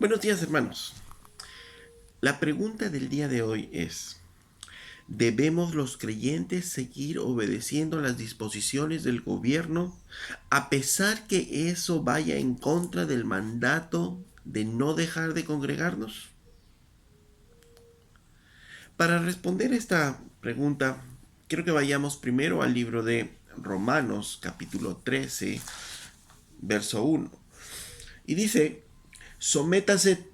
Buenos días, hermanos. La pregunta del día de hoy es, ¿debemos los creyentes seguir obedeciendo las disposiciones del gobierno a pesar que eso vaya en contra del mandato de no dejar de congregarnos? Para responder esta pregunta, quiero que vayamos primero al libro de Romanos, capítulo 13, verso 1. Y dice, sométase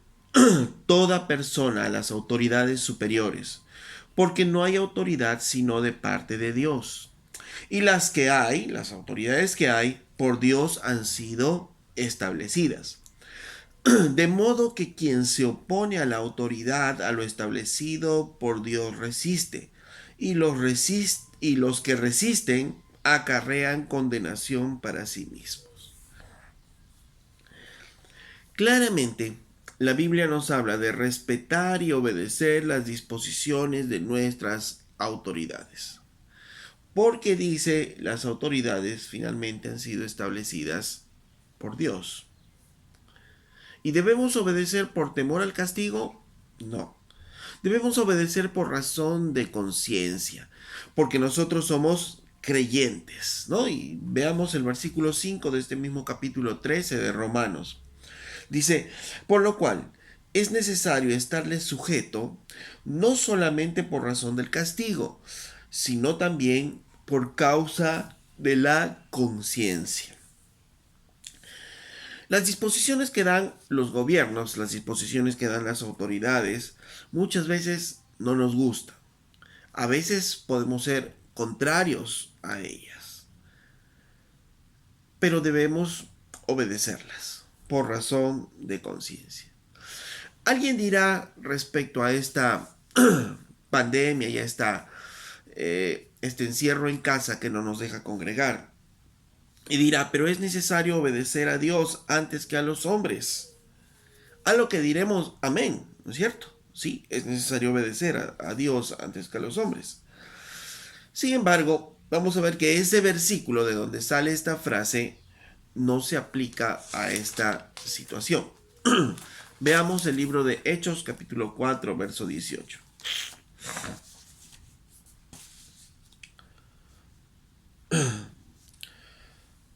toda persona a las autoridades superiores, porque no hay autoridad sino de parte de Dios. Y las que hay, las autoridades que hay, por Dios han sido establecidas. De modo que quien se opone a la autoridad, a lo establecido por Dios, resiste. Y los que resisten acarrean condenación para sí mismos. Claramente, la Biblia nos habla de respetar y obedecer las disposiciones de nuestras autoridades. Porque dice, las autoridades finalmente han sido establecidas por Dios. ¿Y debemos obedecer por temor al castigo? No. Debemos obedecer por razón de conciencia, porque nosotros somos creyentes, ¿no? Y veamos el versículo 5 de este mismo capítulo 13 de Romanos. Dice, por lo cual es necesario estarle sujeto no solamente por razón del castigo, sino también por causa de la conciencia. Las disposiciones que dan los gobiernos, las disposiciones que dan las autoridades, muchas veces no nos gustan. A veces podemos ser contrarios a ellas, pero debemos obedecerlas por razón de conciencia. Alguien dirá respecto a esta pandemia y a este encierro en casa que no nos deja congregar. Y dirá, pero es necesario obedecer a Dios antes que a los hombres. A lo que diremos, amén, ¿no es cierto? Sí, es necesario obedecer a Dios antes que a los hombres. Sin embargo, vamos a ver que ese versículo de donde sale esta frase no se aplica a esta situación. Veamos el libro de Hechos, capítulo 4, verso 18.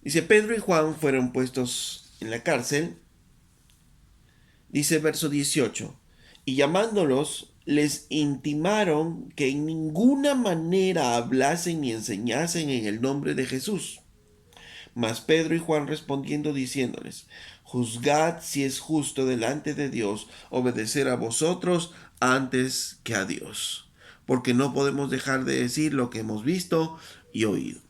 Dice, Pedro y Juan fueron puestos en la cárcel. Dice verso 18, y llamándolos, les intimaron que en ninguna manera hablasen ni enseñasen en el nombre de Jesús. Mas Pedro y Juan respondiendo diciéndoles, juzgad si es justo delante de Dios obedecer a vosotros antes que a Dios, porque no podemos dejar de decir lo que hemos visto y oído.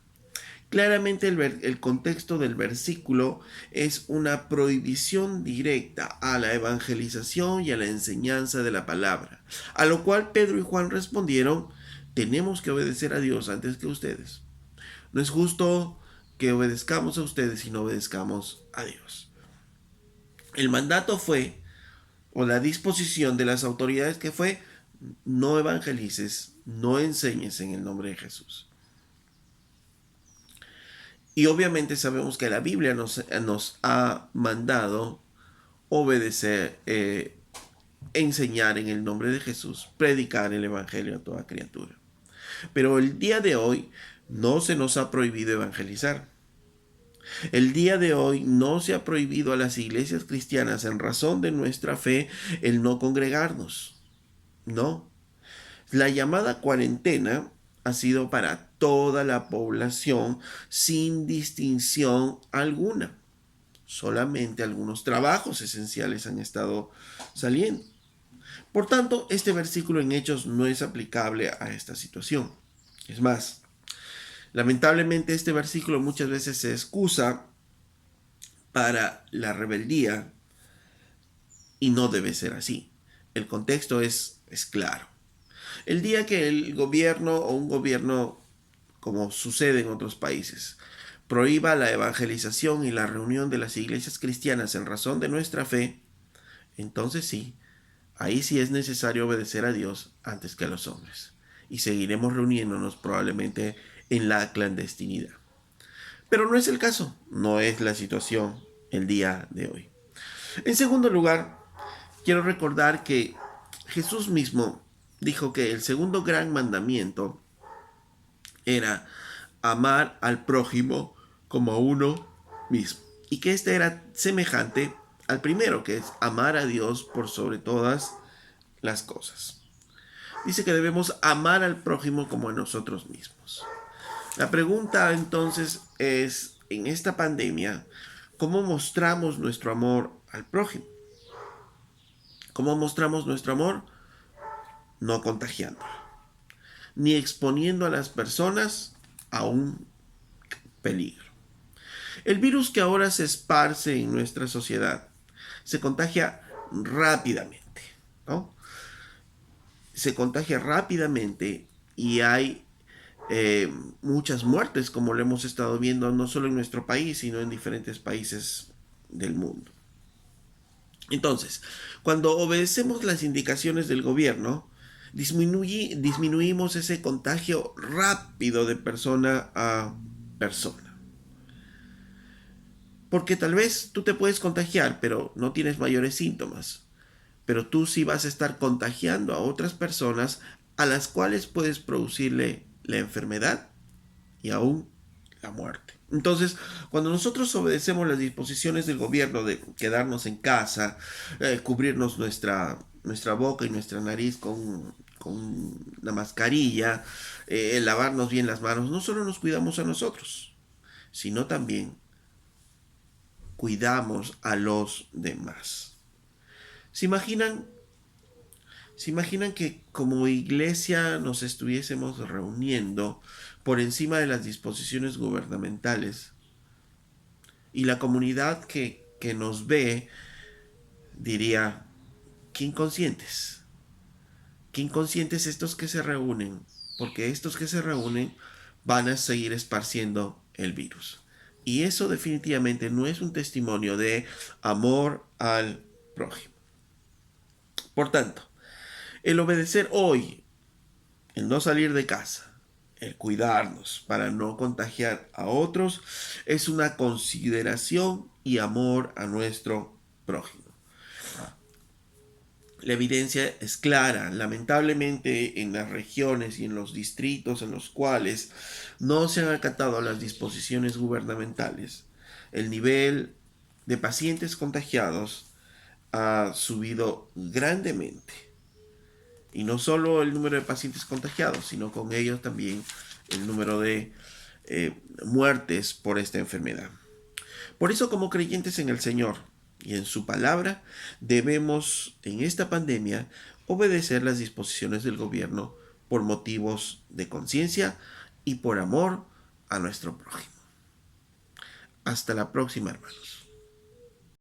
Claramente el contexto del versículo es una prohibición directa a la evangelización y a la enseñanza de la palabra, a lo cual Pedro y Juan respondieron, tenemos que obedecer a Dios antes que ustedes. No es justo que obedezcamos a ustedes y no obedezcamos a Dios. El mandato fue, o la disposición de las autoridades que fue, no evangelices, no enseñes en el nombre de Jesús. Y obviamente sabemos que la Biblia nos ha mandado obedecer, enseñar en el nombre de Jesús, predicar el Evangelio a toda criatura. Pero el día de hoy no se nos ha prohibido evangelizar. El día de hoy no se ha prohibido a las iglesias cristianas en razón de nuestra fe el no congregarnos. No. La llamada cuarentena ha sido para toda la población sin distinción alguna. Solamente algunos trabajos esenciales han estado saliendo. Por tanto, este versículo en Hechos no es aplicable a esta situación. Es más, lamentablemente este versículo muchas veces se excusa para la rebeldía y no debe ser así. El contexto es claro. El día que el gobierno o un gobierno, como sucede en otros países, prohíba la evangelización y la reunión de las iglesias cristianas en razón de nuestra fe, entonces sí, ahí sí es necesario obedecer a Dios antes que a los hombres. Y seguiremos reuniéndonos probablemente en la clandestinidad. Pero no es el caso, no es la situación el día de hoy. En segundo lugar, quiero recordar que Jesús mismo dijo que el segundo gran mandamiento era amar al prójimo como a uno mismo. Y que este era semejante al primero, que es amar a Dios por sobre todas las cosas. Dice que debemos amar al prójimo como a nosotros mismos. La pregunta entonces es, en esta pandemia, ¿cómo mostramos nuestro amor al prójimo? ¿Cómo mostramos nuestro amor? No contagiándolo, ni exponiendo a las personas a un peligro. El virus que ahora se esparce en nuestra sociedad se contagia rápidamente, ¿no? Se contagia rápidamente y hay muchas muertes, como lo hemos estado viendo no solo en nuestro país, sino en diferentes países del mundo. Entonces, cuando obedecemos las indicaciones del gobierno, disminuimos ese contagio rápido de persona a persona. Porque tal vez tú te puedes contagiar, pero no tienes mayores síntomas. Pero tú sí vas a estar contagiando a otras personas a las cuales puedes producirle la enfermedad y aún la muerte. Entonces, cuando nosotros obedecemos las disposiciones del gobierno de quedarnos en casa, cubrirnos nuestra boca y nuestra nariz con la mascarilla, lavarnos bien las manos, no solo nos cuidamos a nosotros, sino también cuidamos a los demás. ¿Se imaginan? ¿Se imaginan que como iglesia nos estuviésemos reuniendo por encima de las disposiciones gubernamentales y la comunidad que nos ve diría, qué inconscientes? Qué inconscientes estos que se reúnen, porque estos que se reúnen van a seguir esparciendo el virus. Y eso definitivamente no es un testimonio de amor al prójimo. Por tanto, el obedecer hoy, el no salir de casa, el cuidarnos para no contagiar a otros, es una consideración y amor a nuestro prójimo. La evidencia es clara. Lamentablemente, en las regiones y en los distritos en los cuales no se han acatado las disposiciones gubernamentales, el nivel de pacientes contagiados ha subido grandemente. Y no solo el número de pacientes contagiados, sino con ellos también el número de muertes por esta enfermedad. Por eso, como creyentes en el Señor y en su palabra, debemos en esta pandemia obedecer las disposiciones del gobierno por motivos de conciencia y por amor a nuestro prójimo. Hasta la próxima, hermanos.